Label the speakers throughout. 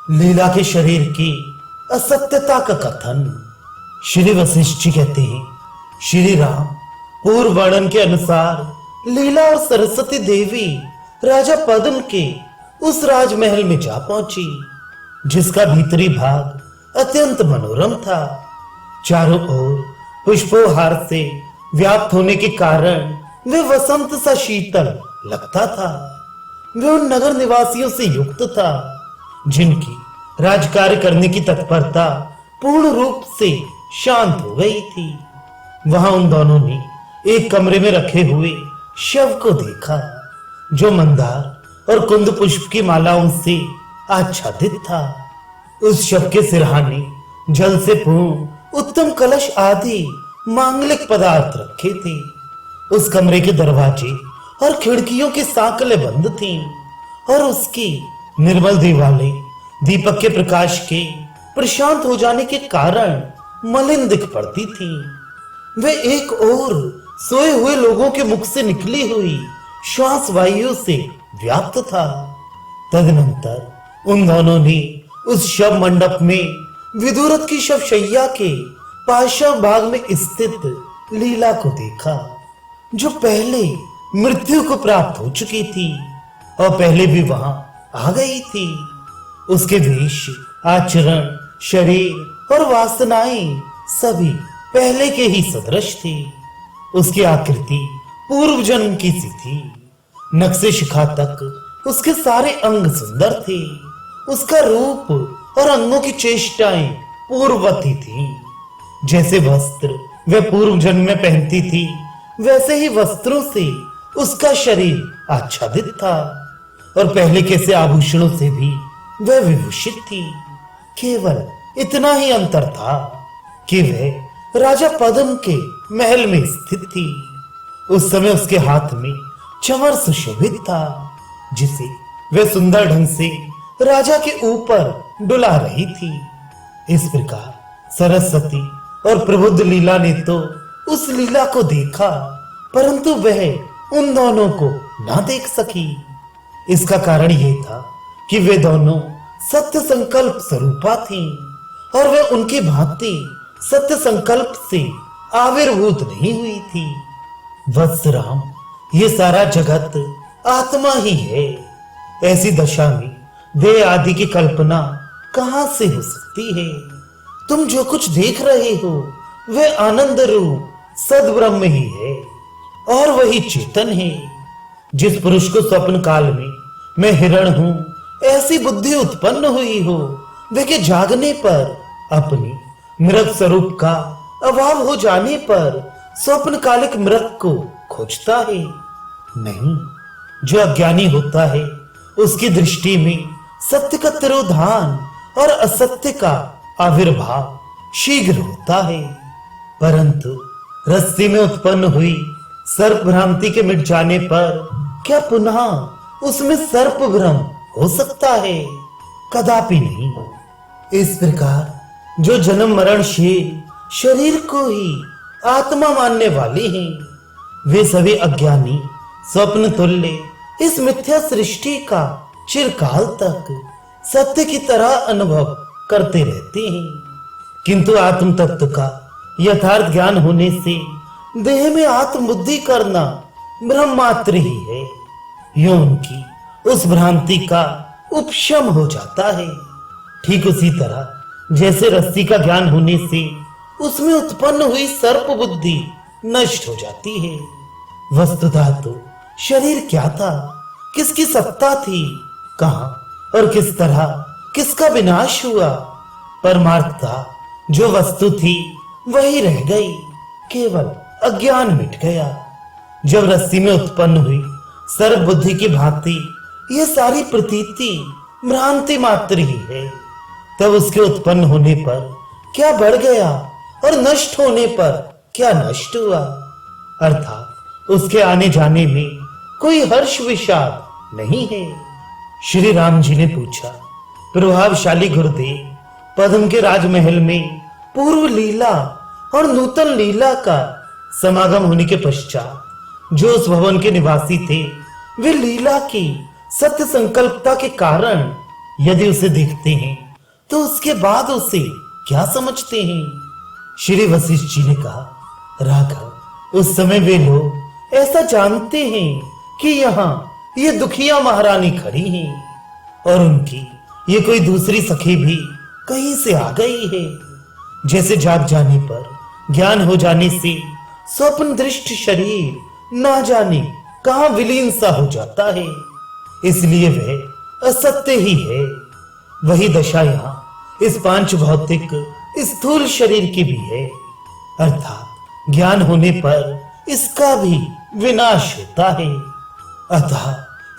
Speaker 1: लीला के शरीर की असत्यता का कथन। श्री वशिष्ठ जी कहते हैं, श्री राम पूर्व वर्णन के अनुसार लीला और सरस्वती देवी राजा पद्म के उस राजमहल में जा पहुंची, जिसका भीतरी भाग अत्यंत मनोरम था। चारों ओर पुष्पोहार से व्याप्त होने के कारण वे वसंत सा शीतल लगता था। वे उन नगर निवासियों से युक्त था जिनकी राजकार्य करने की तत्परता पूर्ण रूप से शांत हो गई थी। वहां उन दोनों ने एक कमरे में रखे हुए शव को देखा, जो मंदार और कुंद पुष्प की मालाओं से आच्छादित था। उस शव के सिरहाने जल से पूर्ण उत्तम कलश आदि मांगलिक पदार्थ रखे थे। उस कमरे के दरवाजे और खिड़कियों की सांकलें बंद थीं और उसकी निर्मल दीवारें दीपक के प्रकाश के प्रशांत हो जाने के कारण मलिन दिख पड़ती थीं। वे एक और सोए हुए लोगों के मुख से निकली हुई श्वास वायु से व्याप्त था। तदनंतर उन दोनों ने उस शव मंडप में विदुरथ की शवशैया के पार्श्व भाग में स्थित लीला को देखा, जो पहले मृत्यु को प्राप्त हो चुकी थी और पहले भी वहां आ गई थी। उसके वेश, आचरण, शरीर और वासनाएं सभी पहले के ही सदृश थी। उसकी आकृति पूर्व जन्म की सी थी। नख से शिखा तक उसके सारे अंग सुंदर थे। उसका रूप और अंगों की चेष्टाएं पूर्ववती थी। जैसे वस्त्र वह पूर्व जन्म में पहनती थी, वैसे ही वस्त्रों से उसका शरीर आच्छादित था और पहले के से आभूषणों से भी वह विभूषित थी। केवल इतना ही अंतर था कि वह राजा पद्म के महल में स्थित थी। उस समय उसके हाथ में चमर सुशोभित था, जिसे वह सुंदर ढंग से राजा के ऊपर डुला रही थी। इस प्रकार सरस्वती और प्रबुद्ध लीला ने तो उस लीला को देखा, परंतु वह उन दोनों को ना देख सकी। इसका कारण यह था कि वे दोनों सत्य संकल्प स्वरूपा थीं और वह उनकी भांति सत्य संकल्प से आविर्भूत नहीं हुई थी। वत्स राम, ये सारा जगत आत्मा ही है। ऐसी दशा में देह आदि की कल्पना कहां से हो सकती है? तुम जो कुछ देख रहे हो वह आनंद रूप सद्ब्रह्म ही है और वही चेतन है। जिस पुरुष को स्वप्न काल में मैं हिरण हूं ऐसी बुद्धि उत्पन्न हुई हो, वह के जागने पर अपने मृत स्वरूप का अभाव हो जाने पर स्वप्न कालिक मृत को खोजता है। नहीं, जो अज्ञानी होता है उसकी दृष्टि में सत्य का तिरोधान और असत्य का आविर्भाव शीघ्र होता है, परंतु रस्सी में उत्पन्न हुई सर्प भ्रांति के मिट जाने पर क्या पुनः उसमें सर्प भ्रम हो सकता है? कदापि नहीं। इस प्रकार जो जन्म मरणशील शरीर को ही आत्मा मानने वाले हैं, वे सभी अज्ञानी स्वप्न तुल्य इस मिथ्या सृष्टि का चिरकाल तक सत्य की तरह अनुभव करते रहते हैं, किंतु आत्म तत्व का यथार्थ ज्ञान होने से देह में आत्म बुद्धि करना ब्रह्म मात्र ही है। यो उनकी उस भ्रांति का उपशम हो जाता है। ठीक उसी तरह जैसे रस्सी का ज्ञान होने से उसमें उत्पन्न हुई सर्प बुद्धि नष्ट हो जाती है। वस्तुतः तो शरीर क्या था, किसकी सत्ता थी, कहां और किस तरह किसका विनाश हुआ? परमार्थता जो वस्तु थी वही रह गई, केवल अज्ञान मिट गया। जब रस्सी में उत्पन्न हुई सर्प बुद्धि की भांति ये सारी प्रतीति भ्रांति मात्र ही है, तब उसके उत्पन्न होने पर क्या बढ़ गया और नष्ट होने पर क्या नष्ट हुआ? अर्थात उसके आने जाने में कोई हर्ष विषाद नहीं है। श्री राम जी ने पूछा, प्रभावशाली गुरुदेव, पद्म के राजमहल में पूर्व लीला और नूतन लीला का समागम होने के पश्चात जो उस भवन के निवासी थे, वे लीला की सत्य संकल्पता के कारण यदि उसे देखते हैं तो उसके बाद उसे क्या समझते हैं? श्री वशिष्ठ जी ने कहा, राघव, उस समय वे लोग ऐसा जानते हैं कि यहाँ ये दुखिया महारानी खड़ी हैं और उनकी ये कोई दूसरी सखी भी कहीं से आ गई है। जैसे जाग जाने पर, ज्ञान हो जाने से स्वप्न दृष्ट शरीर ना जाने कहां विलीन सा हो जाता है, इसलिए वह असत्य ही है। वही दशा यहाँ इस पांच भौतिक स्थूल शरीर की भी है, अर्थात ज्ञान होने पर इसका भी विनाश होता है। अतः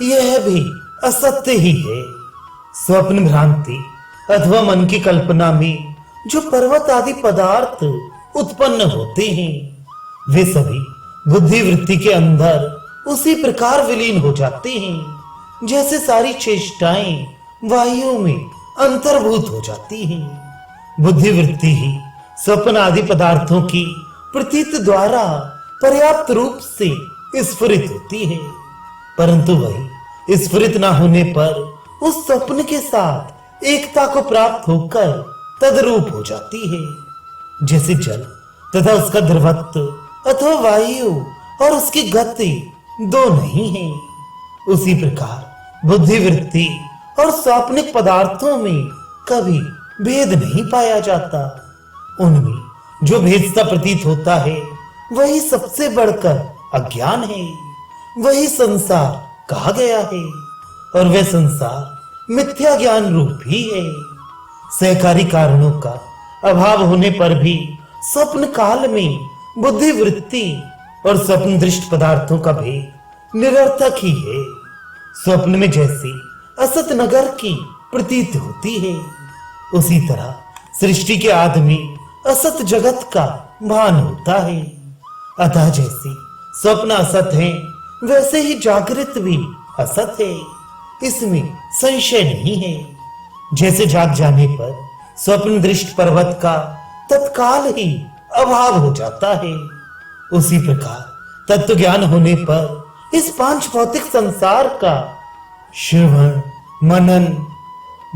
Speaker 1: यह भी असत्य ही है। स्वप्न भ्रांति अथवा मन की कल्पना में जो पर्वत आदि पदार्थ उत्पन्न होते हैं, वे सभी बुद्धि वृत्ति के अंदर उसी प्रकार विलीन हो जाते हैं जैसे सारी चेष्टाएं वायु में अंतर्भूत हो जाती हैं। बुद्धि वृत्ति ही स्वप्न आदि पदार्थों की प्रतीत द्वारा पर्याप्त रूप से स्फुरित होती है, परंतु वही स्फुरित न होने पर उस स्वप्न के साथ एकता को प्राप्त होकर तद्रूप हो जाती है। जैसे जल तथा उसका द्रवत्व अथवा वायु और उसकी गति दो नहीं है, उसी प्रकार बुद्धि वृत्ति और स्वाप्निक पदार्थों में कभी भेद नहीं पाया जाता। उनमें जो भेद सा प्रतीत होता है वही सबसे बढ़कर अज्ञान है। वही संसार कहा गया है और वह संसार मिथ्या ज्ञान रूप ही है। सहकारी कारणों का अभाव होने पर भी स्वप्न काल में बुद्धि वृत्ति और स्वप्न दृष्ट पदार्थों का भेद निरर्थक ही है। स्वप्न में जैसी असत नगर की प्रतीत होती है, उसी तरह सृष्टि के आदि में असत जगत का भान होता है। अतः जैसे स्वप्न असत है, वैसे ही जागृत भी असत है, इसमें संशय नहीं है। जैसे जाग जाने पर स्वप्न दृष्ट पर्वत का तत्काल ही अभाव हो जाता है, उसी प्रकार तत्व ज्ञान होने पर इस पांच भौतिक संसार का श्रवण मनन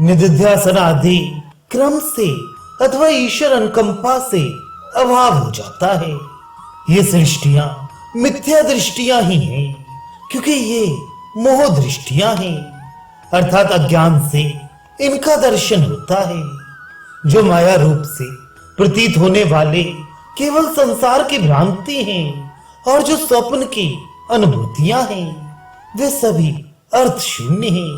Speaker 1: निधिध्यासन आदि क्रम से अथवा ईश्वर अनुकंपा से अभाव हो जाता है। ये सृष्टियां मिथ्या दृष्टियां ही हैं, क्योंकि ये मोह दृष्टियां हैं, अर्थात अज्ञान से इनका दर्शन होता है। जो माया रूप से प्रतीत होने वाले केवल संसार की भ्रांति हैं और जो स्वप्न की अनुभूतियां हैं, वे सभी अर्थ शून्य हैं।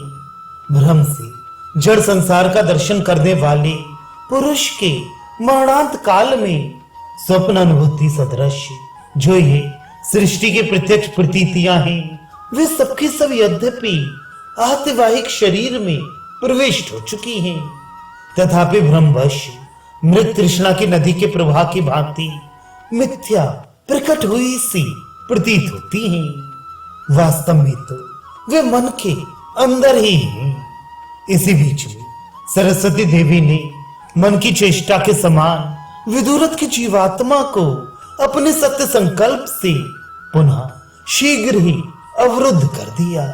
Speaker 1: भ्रम से जड़ संसार का दर्शन करने वाले पुरुष के मरणांत काल में स्वप्न अनुभूति सदृश जो ये सृष्टि के प्रत्यक्ष प्रतीतियां हैं, वे सबकी सब यद्यपि आतिवाहिक शरीर में प्रविष्ट हो चुकी हैं, तथापि भ्रमवश मृत तृष्णा की नदी के प्रवाह की भांति मिथ्या प्रकट हुई सी प्रतीत होती हैं। वास्तव में तो वे मन के अंदर ही हैं। इसी बीच में सरस्वती देवी ने मन की चेष्टा के समान विदुरथ की जीवात्मा को अपने सत्य संकल्प से पुनः शीघ्र ही अवरुद्ध कर दिया।